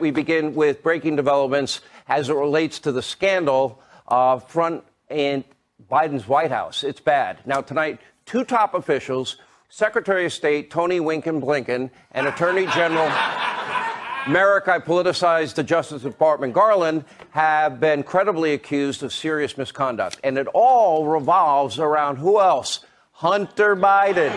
we begin with breaking developments as it relates to the scandal front in Biden's White House. It's bad. Now, tonight, two top officials, Secretary of State Tony Winkin Blinken and Attorney General Merrick, I politicized the Justice Department, Garland, have been credibly accused of serious misconduct. And it all revolves around who else? Hunter Biden.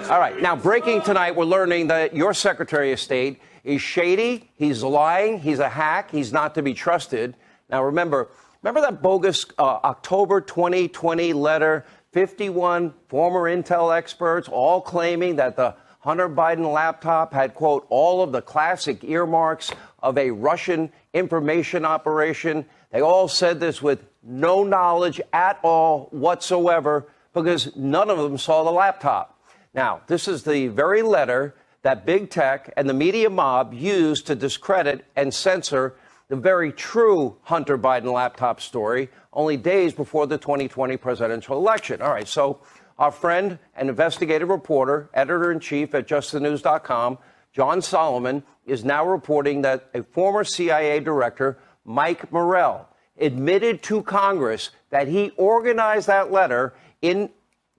All right. Now, breaking tonight, we're learning that your Secretary of State is shady. He's lying. He's a hack. He's not to be trusted. Now, remember that bogus October 2020 letter? 51 former Intel experts all claiming that the Hunter Biden laptop had, quote, all of the classic earmarks of a Russian information operation. They all said this with no knowledge at all whatsoever because none of them saw the laptop. Now, this is the very letter that big tech and the media mob used to discredit and censor the very true Hunter Biden laptop story only days before the 2020 presidential election. All right, so our friend and investigative reporter, editor-in-chief at justthenews.com, John Solomon, is now reporting that a former CIA director, Mike Morrell, admitted to Congress that he organized that letter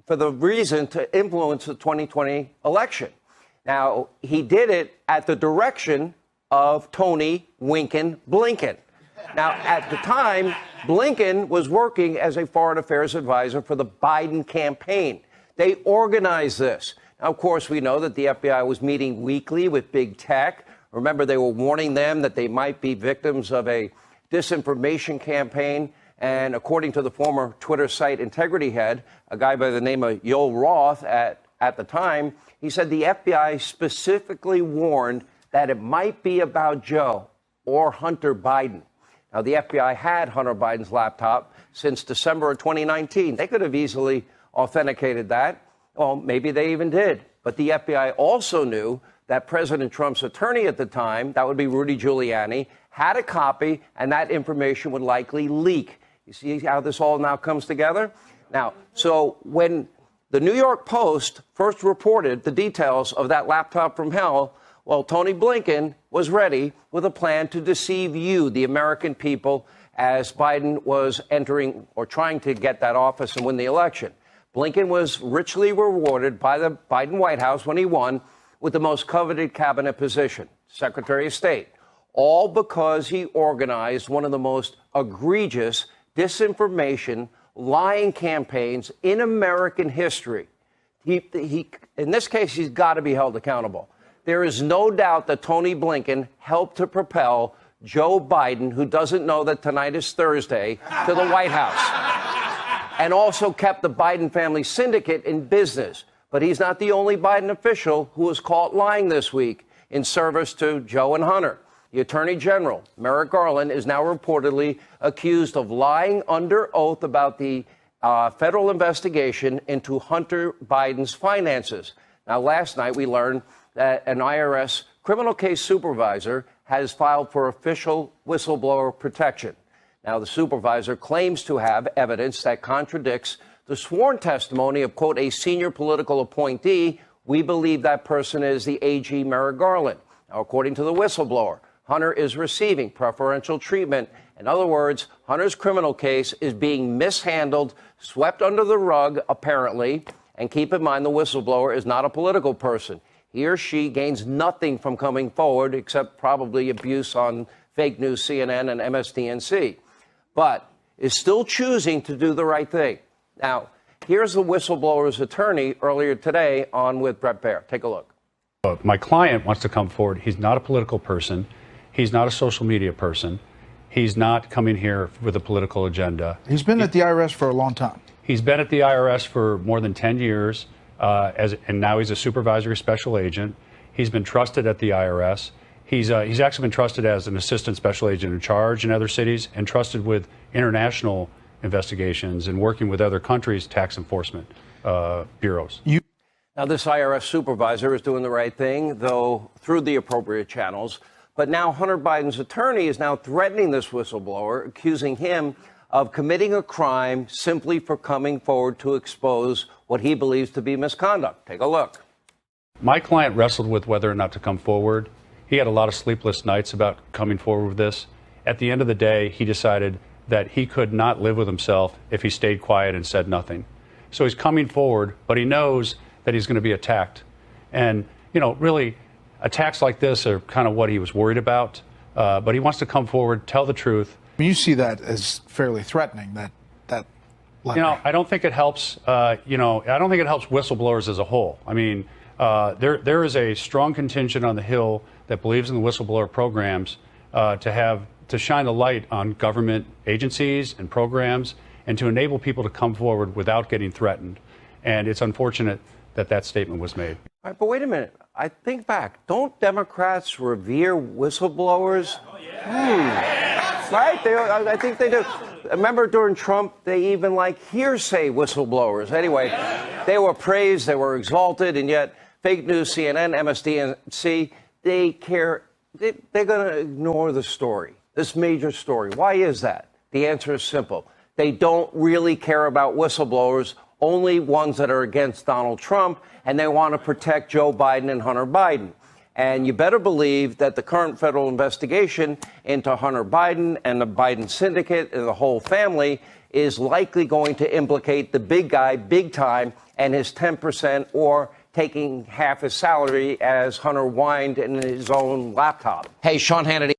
for the reason to influence the 2020 election. Now, he did it at the direction of Tony Winkin Blinken. Now, at the time, Blinken was working as a foreign affairs advisor for the Biden campaign. They organized this. Now, of course, we know that the FBI was meeting weekly with big tech. Remember, they were warning them that they might be victims of a disinformation campaign. And according to the former Twitter site integrity head, a guy by the name of Yoel Roth at the time, he said the FBI specifically warned that it might be about Joe or Hunter Biden. Now, the FBI had Hunter Biden's laptop since December of 2019. They could have easily authenticated that. Well, maybe they even did. But the FBI also knew that President Trump's attorney at the time, that would be Rudy Giuliani, had a copy, and that information would likely leak. You see how this all now comes together? Now, so when the New York Post first reported the details of that laptop from hell, well, Tony Blinken was ready with a plan to deceive you, the American people, as Biden was entering or trying to get that office and win the election. Blinken was richly rewarded by the Biden White House when he won with the most coveted cabinet position, Secretary of State, all because he organized one of the most egregious disinformation, lying campaigns in American history. He in this case, he's got to be held accountable. There is no doubt that Tony Blinken helped to propel Joe Biden, who doesn't know that tonight is Thursday, to the White House, and also kept the Biden family syndicate in business. But he's not the only Biden official who was caught lying this week in service to Joe and Hunter. The Attorney General, Merrick Garland, is now reportedly accused of lying under oath about the federal investigation into Hunter Biden's finances. Now, last night we learned that an IRS criminal case supervisor has filed for official whistleblower protection. Now, the supervisor claims to have evidence that contradicts the sworn testimony of, quote, a senior political appointee. We believe that person is the AG Merrick Garland. Now, according to the whistleblower, Hunter is receiving preferential treatment. In other words, Hunter's criminal case is being mishandled, swept under the rug, apparently. And keep in mind, the whistleblower is not a political person. He or she gains nothing from coming forward except probably abuse on fake news, CNN and MSDNC, but is still choosing to do the right thing. Now, here's the whistleblower's attorney earlier today on with Bret Baier. Take a look. My client wants to come forward. He's not a political person. He's not a social media person. He's not coming here with a political agenda. He's been at the IRS for a long time. He's been at the IRS for more than 10 years. And now he's a supervisory special agent. He's been trusted at the IRS. He's actually been trusted as an assistant special agent in charge in other cities and trusted with international investigations and working with other countries' tax enforcement bureaus. Now, this IRS supervisor is doing the right thing, though through the appropriate channels. But now Hunter Biden's attorney is now threatening this whistleblower, accusing him of committing a crime simply for coming forward to expose what he believes to be misconduct. Take a look. My client wrestled with whether or not to come forward. He had a lot of sleepless nights about coming forward with this. At the end of the day, he decided that he could not live with himself if he stayed quiet and said nothing. So he's coming forward, but he knows that he's going to be attacked. And, really, attacks like this are kind of what he was worried about. But he wants to come forward, tell the truth. You see that as fairly threatening, that letter. I don't think it helps, I don't think it helps whistleblowers as a whole. I mean, there is a strong contingent on the Hill that believes in the whistleblower programs to shine the light on government agencies and programs and to enable people to come forward without getting threatened. And it's unfortunate that that statement was made. All right, but wait a minute. I think back. Don't Democrats revere whistleblowers? Oh, yeah. Right? I think they do. Remember during Trump, they even like hearsay whistleblowers. Anyway, they were praised, they were exalted, and yet fake news, CNN, MSDNC, they care. They're going to ignore the story, this major story. Why is that? The answer is simple. They don't really care about whistleblowers, only ones that are against Donald Trump, and they want to protect Joe Biden and Hunter Biden. And you better believe that the current federal investigation into Hunter Biden and the Biden syndicate and the whole family is likely going to implicate the big guy big time and his 10% or taking half his salary as Hunter whined in his own laptop. Hey, Sean Hannity.